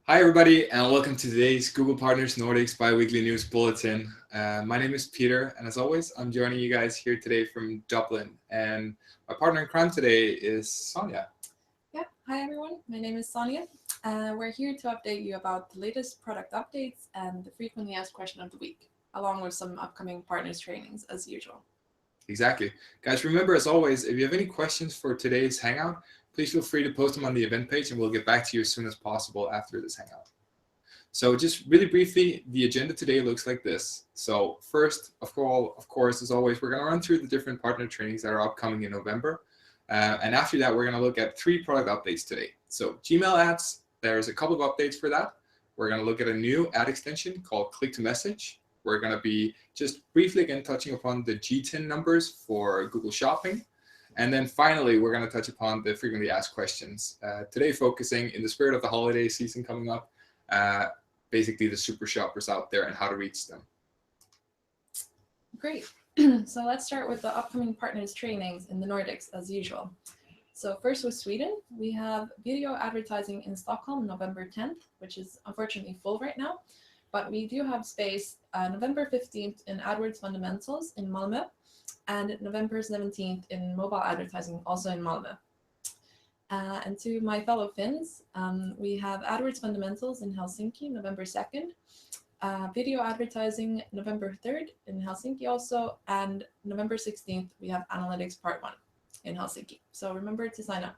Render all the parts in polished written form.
Hi, everybody, and welcome to today's Google Partners Nordic's bi-weekly news bulletin. My name is Peter, and as always, I'm joining you guys here today from Dublin. And my partner in crime today is Sonia. Yeah, hi everyone. My name is Sonia. We're here to update you about the latest product updates and the frequently asked question of the week, along with some upcoming partners trainings as usual. Exactly. Guys, remember, as always, if you have any questions for today's Hangout, please feel free to post them on the event page, and we'll get back to you as soon as possible after this Hangout. So just really briefly, the agenda today looks like this. So first of all, of course, as always, we're going to run through the different partner trainings that are upcoming in November. And after that, we're going to look at 3 product updates today. So Gmail ads, there's a couple of updates for that. We're going to look at a new ad extension called Click to Message. We're going to be just briefly again touching upon the GTIN numbers for Google Shopping. And then finally, we're going to touch upon the frequently asked questions. Today, focusing in the spirit of the holiday season coming up, basically the super shoppers out there and how to reach them. Great. So let's start with the upcoming partners trainings in the Nordics as usual. So first with Sweden, we have video advertising in Stockholm November 10th, which is unfortunately full right now. But we do have space November 15th in AdWords Fundamentals in Malmö and November 17th in mobile advertising also in Malmö. And to my fellow Finns, we have AdWords Fundamentals in Helsinki November 2nd, video advertising November 3rd in Helsinki also, and November 16th we have Analytics Part 1 in Helsinki. So remember to sign up.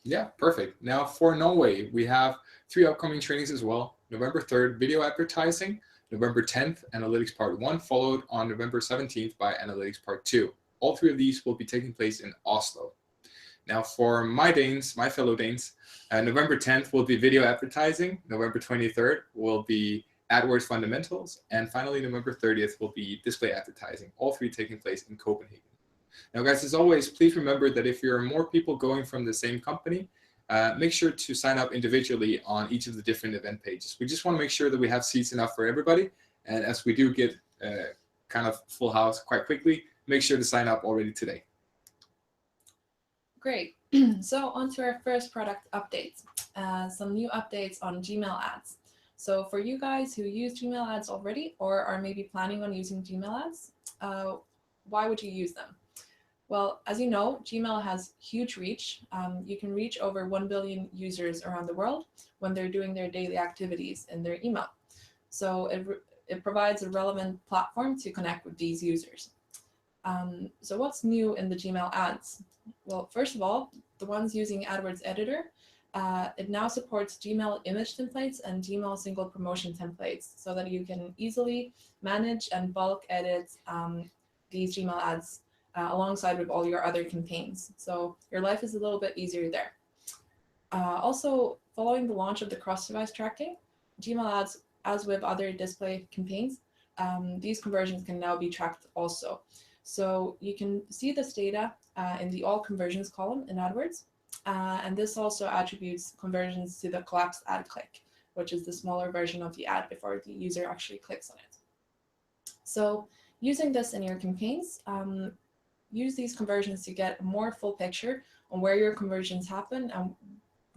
Yeah, perfect. Now for Norway, we have 3 upcoming trainings as well. November 3rd, video advertising. November 10th, Analytics Part 1, followed on November 17th by Analytics Part 2. All 3 of these will be taking place in Oslo. Now for my fellow Danes, November 10th will be video advertising. November 23rd will be AdWords Fundamentals. And finally, November 30th will be display advertising. All 3 taking place in Copenhagen. Now, guys, as always, please remember that if you're more people going from the same company, make sure to sign up individually on each of the different event pages. We just want to make sure that we have seats enough for everybody. And as we do get kind of full house quite quickly, make sure to sign up already today. Great. So on to our first product updates. Some new updates on Gmail ads. So for you guys who use Gmail ads already or are maybe planning on using Gmail ads, why would you use them? Well, as you know, Gmail has huge reach. You can reach over 1 billion users around the world when they're doing their daily activities in their email. So it provides a relevant platform to connect with these users. So what's new in the Gmail ads? Well, first of all, the ones using AdWords Editor, it now supports Gmail image templates and Gmail single promotion templates so that you can easily manage and bulk edit these Gmail ads alongside with all your other campaigns. So your life is a little bit easier there. Also, following the launch of the cross-device tracking, Gmail ads, as with other display campaigns, these conversions can now be tracked also. So you can see this data in the all conversions column in AdWords. And this also attributes conversions to the collapsed ad click, which is the smaller version of the ad before the user actually clicks on it. So using this in your campaigns, use these conversions to get a more full picture on where your conversions happen and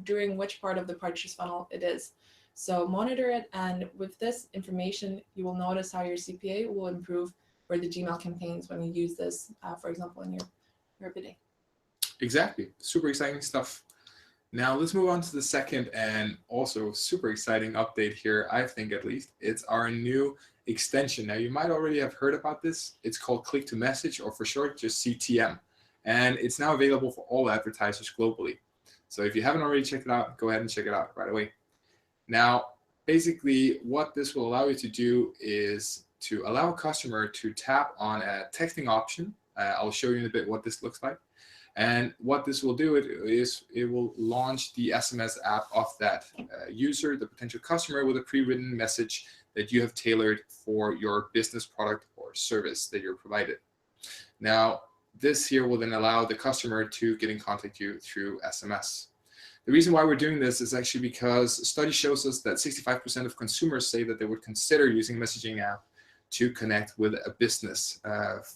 during which part of the purchase funnel it is. So monitor it, and with this information, you will notice how your CPA will improve for the Gmail campaigns when you use this, for example, in your bidding. Exactly. Super exciting stuff. Now let's move on to the second and also super exciting update here, I think at least. It's our new extension. Now you might already have heard about this. It's called Click to Message, or for short, just CTM. And it's now available for all advertisers globally. So if you haven't already checked it out, go ahead and check it out right away. Now, basically what this will allow you to do is to allow a customer to tap on a texting option. I'll show you in a bit what this looks like. And what this will do is it will launch the SMS app of that user, the potential customer, with a pre-written message that you have tailored for your business product or service that you're provided. Now, this here will then allow the customer to get in contact with you through SMS. The reason why we're doing this is actually because a study shows us that 65% of consumers say that they would consider using a messaging app to connect with a business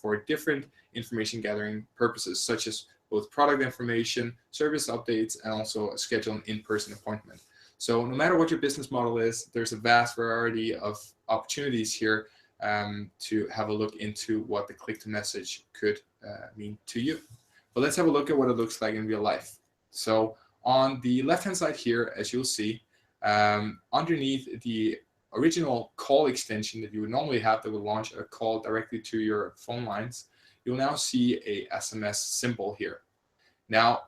for different information gathering purposes, such as both product information, service updates, and also schedule an in-person appointment. So no matter what your business model is, there's a vast variety of opportunities here to have a look into what the click-to-message could mean to you. But let's have a look at what it looks like in real life. So on the left-hand side here, as you'll see, underneath the original call extension that you would normally have that would launch a call directly to your phone lines, you'll now see a SMS symbol here. Now,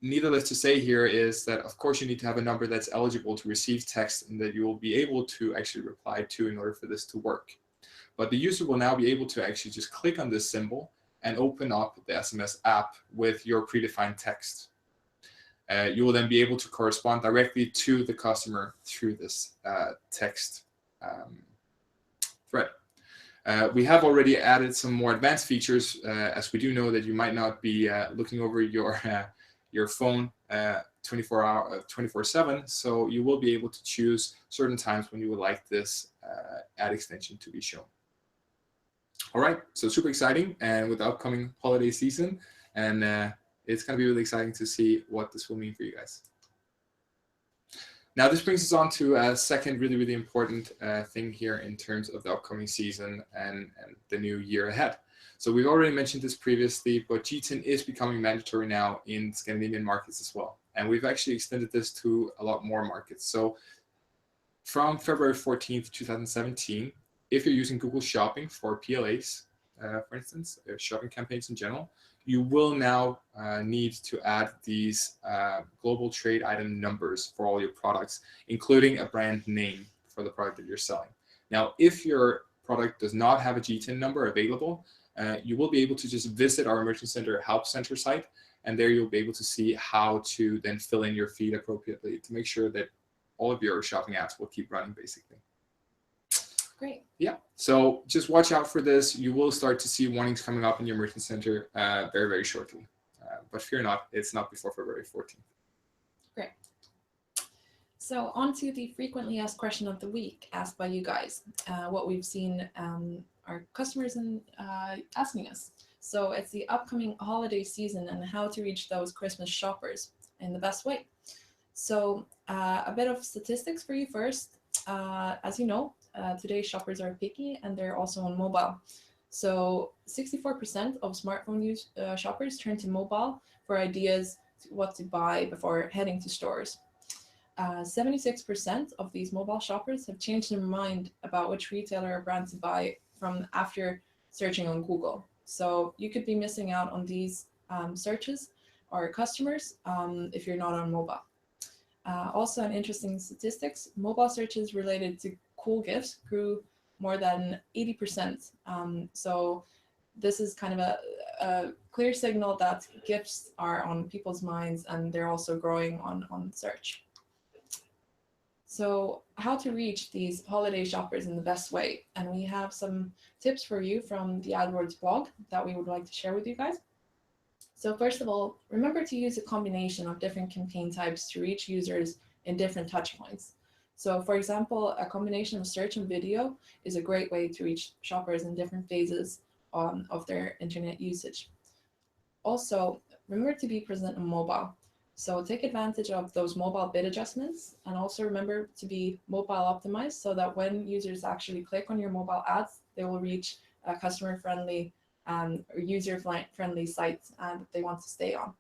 needless to say here is that, of course, you need to have a number that's eligible to receive text and that you will be able to actually reply to in order for this to work. But the user will now be able to actually just click on this symbol and open up the SMS app with your predefined text. You will then be able to correspond directly to the customer through this text thread. We have already added some more advanced features, as we do know that you might not be looking over your phone 24/7. So you will be able to choose certain times when you would like this ad extension to be shown. All right, so super exciting, and with the upcoming holiday season, and it's going to be really exciting to see what this will mean for you guys. Now, this brings us on to a second really important thing here in terms of the upcoming season and the new year ahead. So we've already mentioned this previously, but G10 is becoming mandatory now in Scandinavian markets as well. And we've actually extended this to a lot more markets. So from February 14th, 2017, if you're using Google Shopping for PLAs, for instance, shopping campaigns in general, you will now need to add these global trade item numbers for all your products, including a brand name for the product that you're selling. Now, if your product does not have a G10 number available, you will be able to just visit our Merchant Center Help Center site, and there you'll be able to see how to then fill in your feed appropriately to make sure that all of your shopping apps will keep running, basically. Great. Yeah, so just watch out for this. You will start to see warnings coming up in your Merchant Center very shortly. But fear not, it's not before February 14th. Great. So on to the frequently asked question of the week asked by you guys, what we've seen our customers asking us. So it's the upcoming holiday season and how to reach those Christmas shoppers in the best way. So a bit of statistics for you first. As you know, today's shoppers are picky and they're also on mobile. So 64% of smartphone shoppers turn to mobile for ideas what to buy before heading to stores. 76% of these mobile shoppers have changed their mind about which retailer or brand to buy from after searching on Google. So you could be missing out on these searches or customers if you're not on mobile. Also, an interesting statistics, mobile searches related to cool gifts grew more than 80%. So this is kind of a clear signal that gifts are on people's minds and they're also growing on search. So how to reach these holiday shoppers in the best way. And we have some tips for you from the AdWords blog that we would like to share with you guys. So first of all, remember to use a combination of different campaign types to reach users in different touch points. So for example, a combination of search and video is a great way to reach shoppers in different phases of their internet usage. Also, remember to be present on mobile. So take advantage of those mobile bid adjustments, and also remember to be mobile optimized so that when users actually click on your mobile ads, they will reach a customer-friendly or user-friendly site that they want to stay on.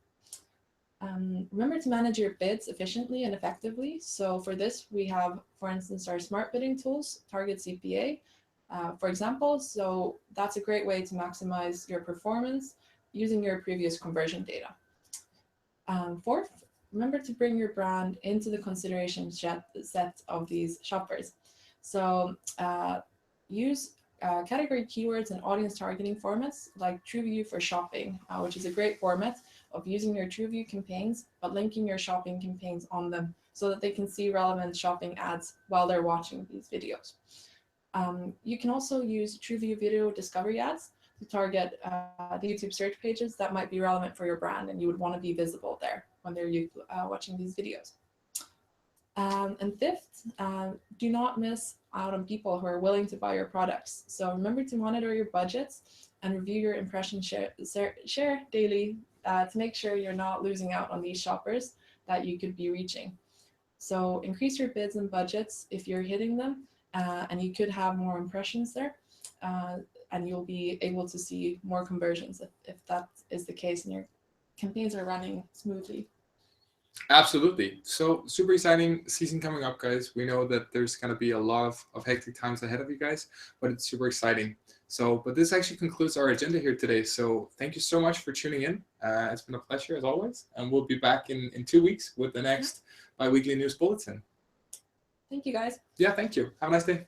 Remember to manage your bids efficiently and effectively. So for this, we have, for instance, our smart bidding tools, Target CPA, for example. So that's a great way to maximize your performance using your previous conversion data. Fourth, remember to bring your brand into the consideration set of these shoppers. So use category keywords and audience targeting formats like TrueView for shopping, which is a great format of using your TrueView campaigns, but linking your shopping campaigns on them so that they can see relevant shopping ads while they're watching these videos. You can also use TrueView video discovery ads to target the YouTube search pages that might be relevant for your brand, and you would want to be visible there when they're watching these videos. And fifth, do not miss out on people who are willing to buy your products. So remember to monitor your budgets and review your impression share daily to make sure you're not losing out on these shoppers that you could be reaching. So increase your bids and budgets if you're hitting them, and you could have more impressions there, and you'll be able to see more conversions if that is the case and your campaigns are running smoothly. Absolutely. So super exciting season coming up, guys. We know that there's going to be a lot of hectic times ahead of you guys, but it's super exciting. So, but this actually concludes our agenda here today. So thank you so much for tuning in. It's been a pleasure as always. And we'll be back in 2 weeks with the next bi-weekly news bulletin. Thank you, guys. Yeah, thank you. Have a nice day.